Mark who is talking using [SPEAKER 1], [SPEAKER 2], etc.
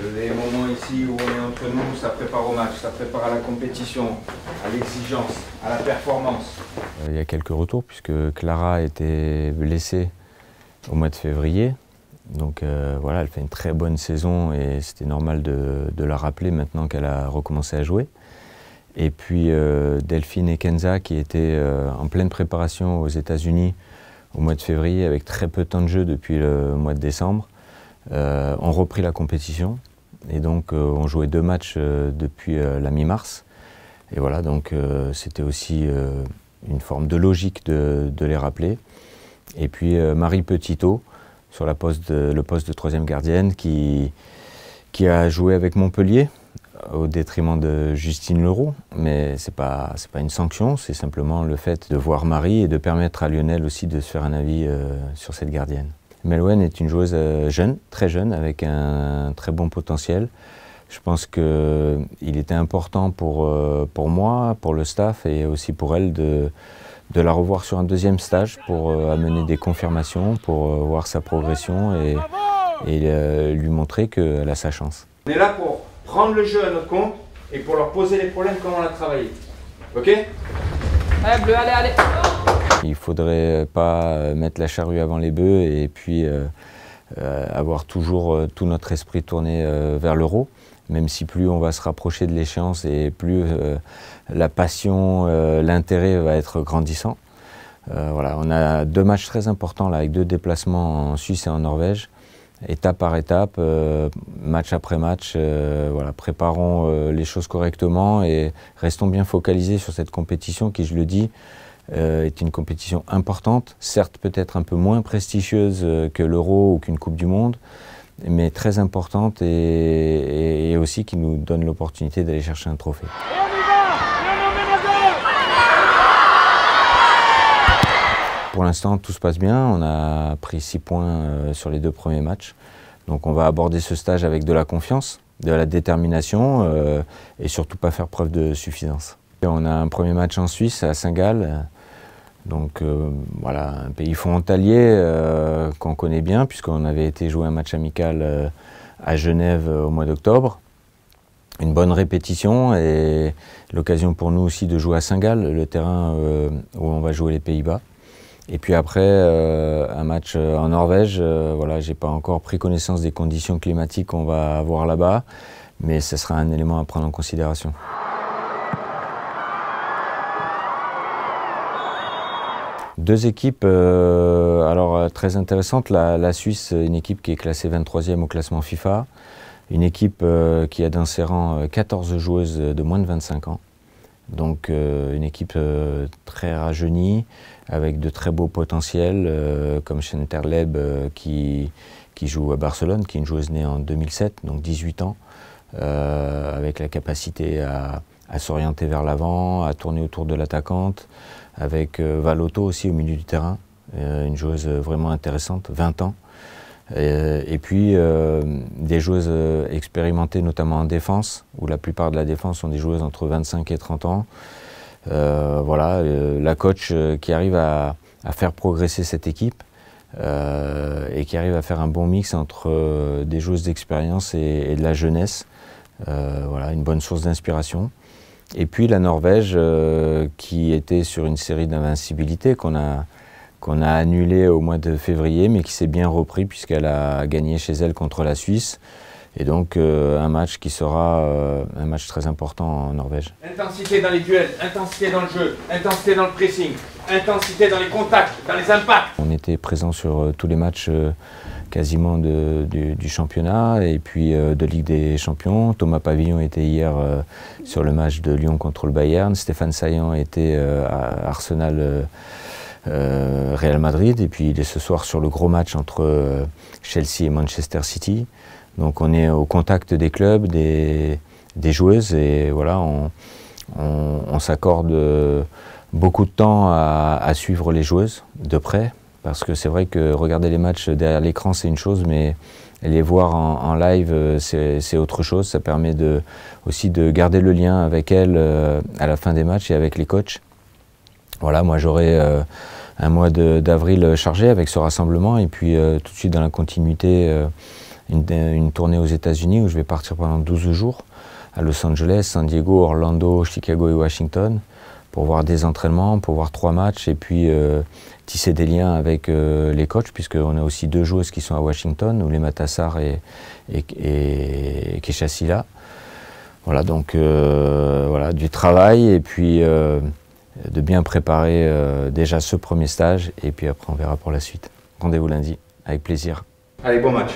[SPEAKER 1] Les moments ici où on est entre nous, ça prépare au match, ça prépare à la compétition, à l'exigence, à la performance.
[SPEAKER 2] Il y a quelques retours puisque Clara était blessée au mois de février. Donc voilà, elle fait une très bonne saison et c'était normal de la rappeler maintenant qu'elle a recommencé à jouer. Et puis Delphine et Kenza qui étaient en pleine préparation aux États-Unis au mois de février avec très peu de temps de jeu depuis le mois de décembre, ont repris la compétition. Et donc on jouait 2 matchs depuis la mi-mars. Et voilà, donc c'était aussi une forme de logique de les rappeler. Et puis Marie Petitot, sur le poste de 3e gardienne, qui a joué avec Montpellier, au détriment de Justine Leroux. Mais c'est pas une sanction, c'est simplement le fait de voir Marie et de permettre à Lionel aussi de se faire un avis sur cette gardienne. Melouen est une joueuse jeune, très jeune, avec un très bon potentiel. Je pense qu'il était important pour moi, pour le staff et aussi pour elle de la revoir sur un 2e stage pour amener des confirmations, pour voir sa progression et lui montrer qu'elle a sa chance.
[SPEAKER 1] On est là pour prendre le jeu à notre compte et pour leur poser les problèmes comme on l'a travaillé. Ok?
[SPEAKER 3] Allez, bleu, allez, allez!
[SPEAKER 2] Il ne faudrait pas mettre la charrue avant les bœufs et puis avoir toujours tout notre esprit tourné vers l'Euro, même si plus on va se rapprocher de l'échéance et plus la passion, l'intérêt va être grandissant. Voilà, on a 2 matchs très importants là, avec 2 déplacements en Suisse et en Norvège, étape par étape, match après match. Voilà, préparons les choses correctement et restons bien focalisés sur cette compétition qui, je le dis, est une compétition importante, certes peut-être un peu moins prestigieuse que l'Euro ou qu'une Coupe du Monde, mais très importante et aussi qui nous donne l'opportunité d'aller chercher un trophée. Pour l'instant, tout se passe bien. On a pris 6 points sur les 2 premiers matchs. Donc on va aborder ce stage avec de la confiance, de la détermination et surtout pas faire preuve de suffisance. Et on a un premier match en Suisse, à Saint-Gall. Donc voilà, un pays frontalier qu'on connaît bien puisqu'on avait été jouer un match amical à Genève au mois d'octobre. Une bonne répétition et l'occasion pour nous aussi de jouer à Saint-Gall, le terrain où on va jouer les Pays-Bas. Et puis après, un match en Norvège, voilà, j'ai pas encore pris connaissance des conditions climatiques qu'on va avoir là-bas, mais ce sera un élément à prendre en considération. Deux équipes alors très intéressantes. La Suisse, une équipe qui est classée 23e au classement FIFA. Une équipe qui a dans ses rangs 14 joueuses de moins de 25 ans. Donc une équipe très rajeunie, avec de très beaux potentiels, comme Schenterleb qui joue à Barcelone, qui est une joueuse née en 2007, donc 18 ans, avec la capacité à s'orienter vers l'avant, à tourner autour de l'attaquante, avec Valotto aussi au milieu du terrain, une joueuse vraiment intéressante, 20 ans. Et puis des joueuses expérimentées notamment en défense, où la plupart de la défense sont des joueuses entre 25 et 30 ans. Voilà, la coach qui arrive à faire progresser cette équipe et qui arrive à faire un bon mix entre des joueuses d'expérience et de la jeunesse. Voilà, une bonne source d'inspiration. Et puis la Norvège qui était sur une série d'invincibilité qu'on a annulé au mois de février, mais qui s'est bien repris puisqu'elle a gagné chez elle contre la Suisse. Et donc un match qui sera un match très important en Norvège.
[SPEAKER 1] Intensité dans les duels, intensité dans le jeu, intensité dans le pressing, intensité dans les contacts, dans les impacts.
[SPEAKER 2] On était présent sur tous les matchs quasiment du championnat et puis de Ligue des Champions. Thomas Pavillon était hier sur le match de Lyon contre le Bayern. Stéphane Saillant était à Arsenal Real Madrid, et puis il est ce soir sur le gros match entre Chelsea et Manchester City. Donc on est au contact des clubs, des joueuses, et voilà, on s'accorde beaucoup de temps à suivre les joueuses de près, parce que c'est vrai que regarder les matchs derrière l'écran c'est une chose, mais les voir en live c'est autre chose. Ça permet aussi de garder le lien avec elles à la fin des matchs et avec les coachs. Voilà, moi j'aurai un mois d'avril chargé avec ce rassemblement, et puis tout de suite dans la continuité, une tournée aux États-Unis où je vais partir pendant 12 jours à Los Angeles, San Diego, Orlando, Chicago et Washington pour voir des entraînements, pour voir 3 matchs et puis tisser des liens avec les coachs, puisqu'on a aussi 2 joueuses qui sont à Washington, Oulema Tassar et Keisha Sylla. Voilà, donc voilà, du travail et puis de bien préparer déjà ce premier stage et puis après on verra pour la suite. Rendez-vous lundi, avec plaisir.
[SPEAKER 1] Allez, bon match.